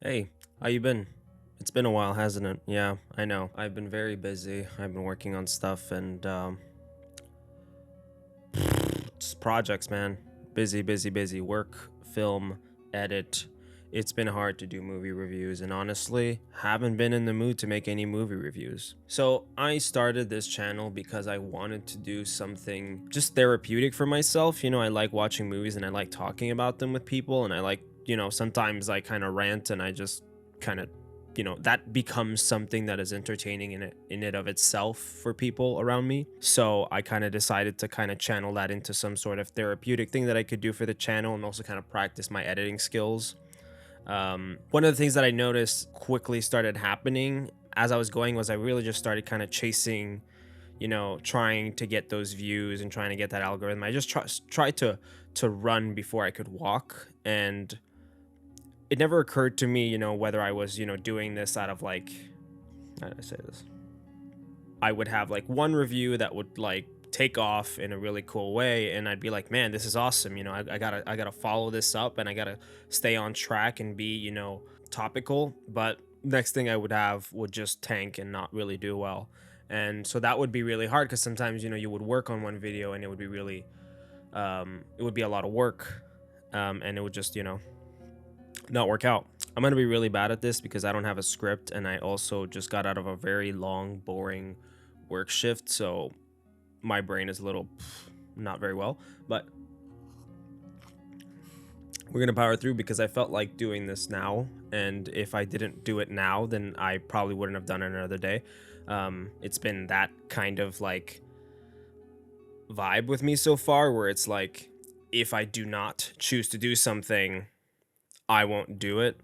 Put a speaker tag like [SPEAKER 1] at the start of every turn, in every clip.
[SPEAKER 1] Hey, how you been? It's been a while, hasn't it? Yeah, I know. I've been very busy. I've been working on stuff and just projects, man. Busy, busy, busy. Work, film, edit. It's been hard to do movie reviews and honestly, haven't been in the mood to make any movie reviews. So, I started this channel because I wanted to do something just therapeutic for myself. I like watching movies and I like talking about them with people and I like, sometimes I kind of rant and I just kind of that becomes something that is entertaining in it of itself for people around me. So I kind of decided to kind of channel that into some sort of therapeutic thing that I could do for the channel and also kind of practice my editing skills. One of the things that I noticed quickly started happening as I was going was I really just started kind of chasing, trying to get those views and trying to get that algorithm. I just tried to run before I could walk, and it never occurred to me, whether I was, doing this out of like, how did I say this? I would have like one review that would like take off in a really cool way, and I'd be like, man, this is awesome. I gotta follow this up, and I gotta stay on track and be, topical. But next thing I would have would just tank and not really do well, and so that would be really hard because sometimes you would work on one video and it would be really, it would be a lot of work, and it would just not work out. I'm gonna be really bad at this because I don't have a script and I also just got out of a very long, boring work shift, so my brain is a little not very well. But we're gonna power through because I felt like doing this now, and if I didn't do it now, then I probably wouldn't have done it another day. It's been that kind of like vibe with me so far, where it's like if I do not choose to do something, I won't do it.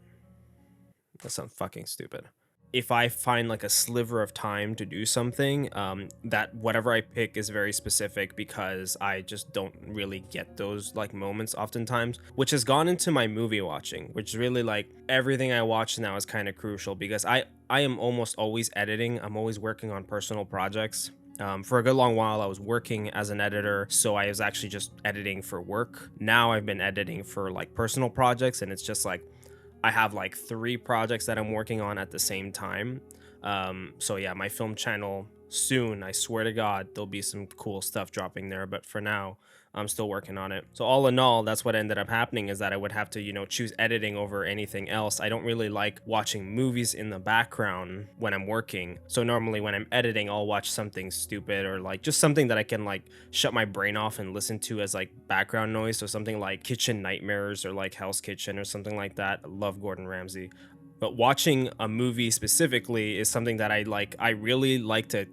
[SPEAKER 1] That sounds fucking stupid. If I find like a sliver of time to do something, that whatever I pick is very specific because I just don't really get those like moments oftentimes, which has gone into my movie watching, which really like everything I watch now is kind of crucial because I am almost always editing. I'm always working on personal projects. For a good long while, I was working as an editor, so I was actually just editing for work. Now I've been editing for like personal projects, and it's just like I have like 3 projects that I'm working on at the same time. So yeah, my film channel soon, I swear to God, there'll be some cool stuff dropping there. But for now, I'm still working on it. So all in all, that's what ended up happening is that I would have to, choose editing over anything else. I don't really like watching movies in the background when I'm working. So normally when I'm editing, I'll watch something stupid or like just something that I can like shut my brain off and listen to as like background noise. So something like Kitchen Nightmares or like Hell's Kitchen or something like that. I love Gordon Ramsay. But watching a movie specifically is something that I like. I really like to,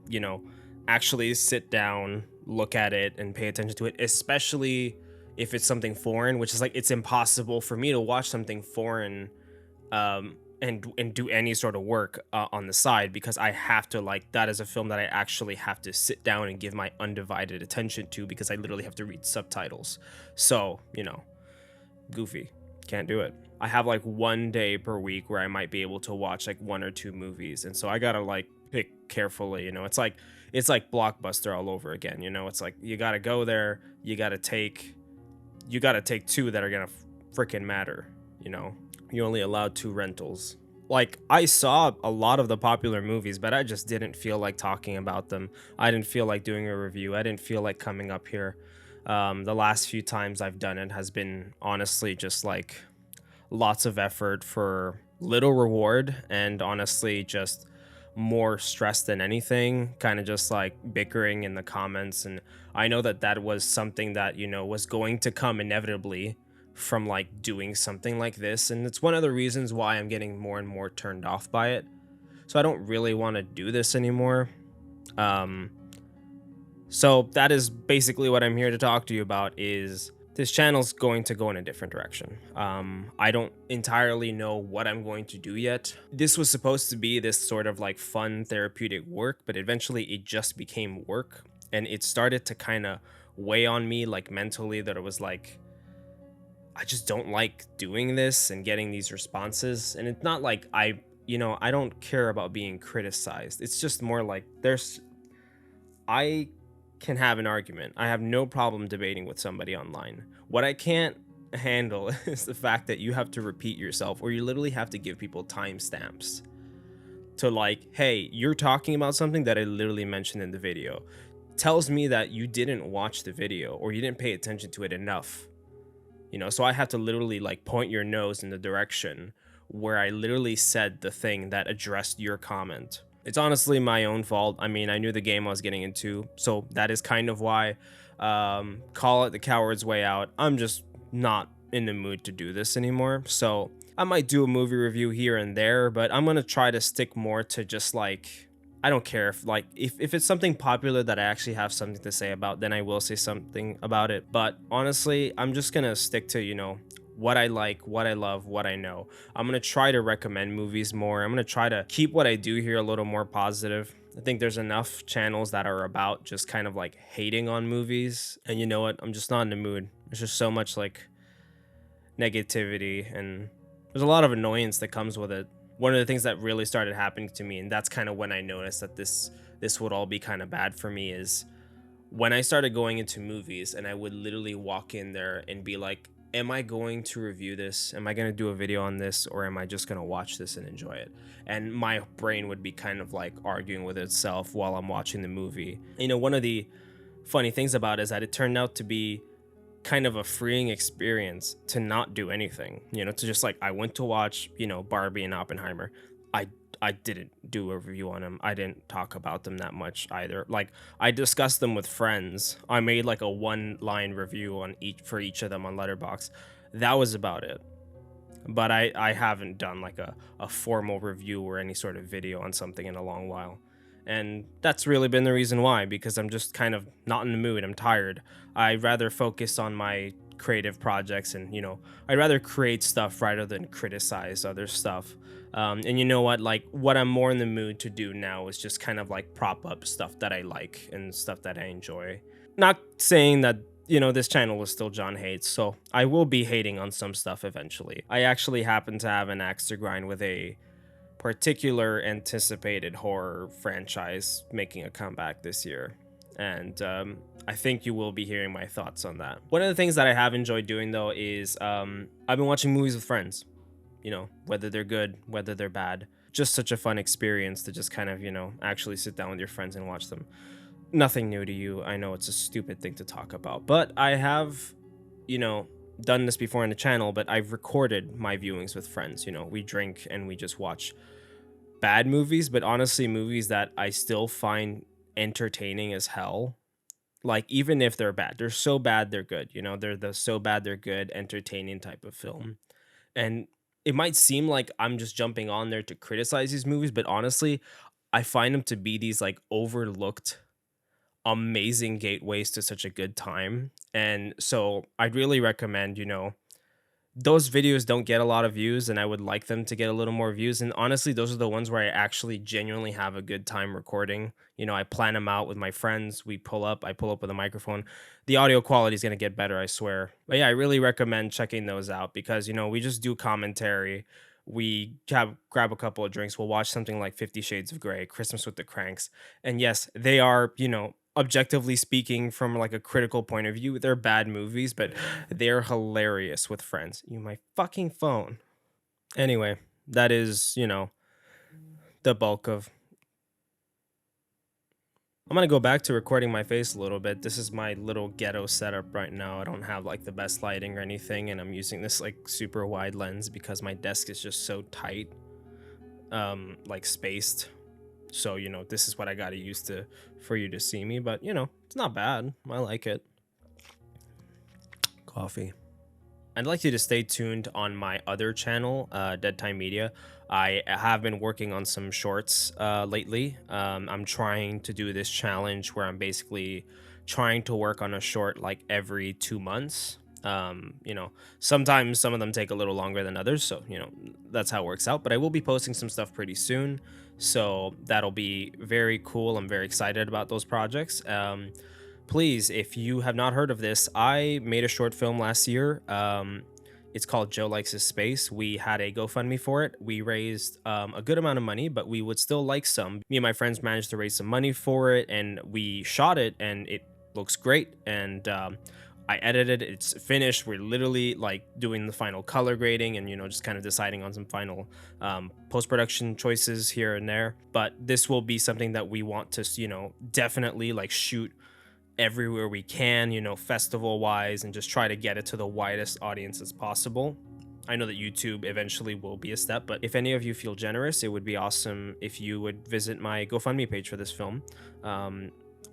[SPEAKER 1] actually sit down, look at it, and pay attention to it, especially if it's something foreign, which is like it's impossible for me to watch something foreign and do any sort of work on the side because I have to like that is a film that I actually have to sit down and give my undivided attention to because I literally have to read subtitles. So, goofy. Can't do it. I have like one day per week where I might be able to watch like 1 or 2 movies. And so I gotta like pick carefully, it's like Blockbuster all over again, it's like you gotta go there, you gotta take 2 that are gonna freaking matter, you know. You're only allowed 2 rentals. Like I saw a lot of the popular movies, but I just didn't feel like talking about them. I didn't feel like doing a review. I didn't feel like coming up here. The last few times I've done it has been honestly just like lots of effort for little reward and honestly just more stress than anything, kind of just like bickering in the comments. And I know that that was something that was going to come inevitably from like doing something like this, and it's one of the reasons why I'm getting more and more turned off by it. So I don't really want to do this anymore. um so that is basically what I'm here to talk to you about. Is this channel's going to go in a different direction. I don't entirely know what I'm going to do yet. This was supposed to be this sort of like fun therapeutic work, but eventually it just became work, and it started to kind of weigh on me like mentally, that it was like I just don't like doing this and getting these responses. And it's not like I don't care about being criticized. It's just more like I can have an argument. I have no problem debating with somebody online. What I can't handle is the fact that you have to repeat yourself, or you literally have to give people timestamps to like, hey, you're talking about something that I literally mentioned in the video. Tells me that you didn't watch the video or you didn't pay attention to it enough. So I have to literally like point your nose in the direction where I literally said the thing that addressed your comment. It's honestly my own fault. I mean, I knew the game I was getting into, so that is kind of why. Call it the coward's way out. I'm just not in the mood to do this anymore. So I might do a movie review here and there, but I'm gonna try to stick more to just like, I don't care if it's something popular that I actually have something to say about, then I will say something about it. But honestly, I'm just gonna stick to, what I like, what I love, what I know. I'm gonna try to recommend movies more. I'm gonna try to keep what I do here a little more positive. I think there's enough channels that are about just kind of like hating on movies. And you know what? I'm just not in the mood. There's just so much like negativity, and there's a lot of annoyance that comes with it. One of the things that really started happening to me, and that's kind of when I noticed that this would all be kind of bad for me, is when I started going into movies and I would literally walk in there and be like, am I going to review this? Am I going to do a video on this? Or am I just going to watch this and enjoy it? And my brain would be kind of like arguing with itself while I'm watching the movie. One of the funny things about it is that it turned out to be kind of a freeing experience to not do anything, to just like, I went to watch, Barbie and Oppenheimer. I didn't do a review on them. I didn't talk about them that much either. Like, I discussed them with friends. I made like a 1-line review on each of them on Letterboxd. That was about it. But I haven't done like a formal review or any sort of video on something in a long while. And that's really been the reason why, because I'm just kind of not in the mood. I'm tired. I'd rather focus on my creative projects and, I'd rather create stuff rather than criticize other stuff. And you know what? Like, what I'm more in the mood to do now is just kind of like prop up stuff that I like and stuff that I enjoy. Not saying that, this channel is still Jonhates, so I will be hating on some stuff eventually. I actually happen to have an axe to grind with a particular anticipated horror franchise making a comeback this year. And I think you will be hearing my thoughts on that. One of the things that I have enjoyed doing, though, is I've been watching movies with friends. Whether they're good, whether they're bad. Just such a fun experience to just kind of, actually sit down with your friends and watch them. Nothing new to you. I know it's a stupid thing to talk about, but I have, done this before on the channel, but I've recorded my viewings with friends. We drink and we just watch bad movies, but honestly, movies that I still find entertaining as hell. Like, even if they're bad, they're so bad they're good. They're the so bad they're good, entertaining type of film. And it might seem like I'm just jumping on there to criticize these movies, but honestly, I find them to be these like overlooked, amazing gateways to such a good time. And so I'd really recommend, those videos don't get a lot of views, and I would like them to get a little more views. And honestly, those are the ones where I actually genuinely have a good time recording. I plan them out with my friends. I pull up with a microphone. The audio quality is going to get better, I swear. But yeah, I really recommend checking those out because, we just do commentary. We grab a couple of drinks. We'll watch something like 50 Shades of Grey, Christmas with the Cranks. And yes, they are, objectively speaking, from like a critical point of view, they're bad movies, but they're hilarious with friends. My fucking phone. Anyway, that is, the bulk of. I'm gonna go back to recording my face a little bit. This is my little ghetto setup right now. I don't have like the best lighting or anything, and I'm using this like super wide lens because my desk is just so tight, like spaced. So, this is what I gotta use for you to see me, but it's not bad. I like it. Coffee. I'd like you to stay tuned on my other channel, Dead Time Media. I have been working on some shorts lately. I'm trying to do this challenge where I'm basically trying to work on a short like every 2 months. Sometimes some of them take a little longer than others, so that's how it works out. But I will be posting some stuff pretty soon, so that'll be very cool. I'm very excited about those projects. Please, if you have not heard of this, I made a short film last year. It's called Joe Likes His Space. We had a GoFundMe for it. We raised a good amount of money, but we would still like some. Me and my friends managed to raise some money for it, and we shot it, and it looks great. And I edited it, it's finished. We're literally like doing the final color grading and, you know, just kind of deciding on some final post-production choices here and there. But this will be something that we want to, you know, definitely like shoot everywhere we can, you know, festival wise, and just try to get it to the widest audience as possible. I know that YouTube eventually will be a step, but if any of you feel generous, it would be awesome if you would visit my GoFundMe page for this film.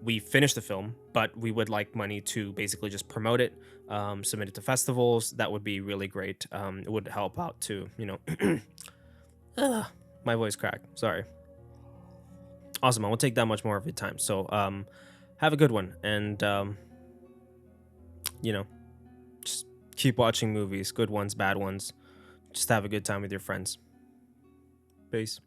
[SPEAKER 1] We finished the film, but we would like money to basically just promote it, submit it to festivals. That would be really great. It would help out too, you know. My voice cracked. Sorry. Awesome. I won't take that much more of your time. So, have a good one, and you know, just keep watching movies, good ones, bad ones. Just have a good time with your friends. Peace.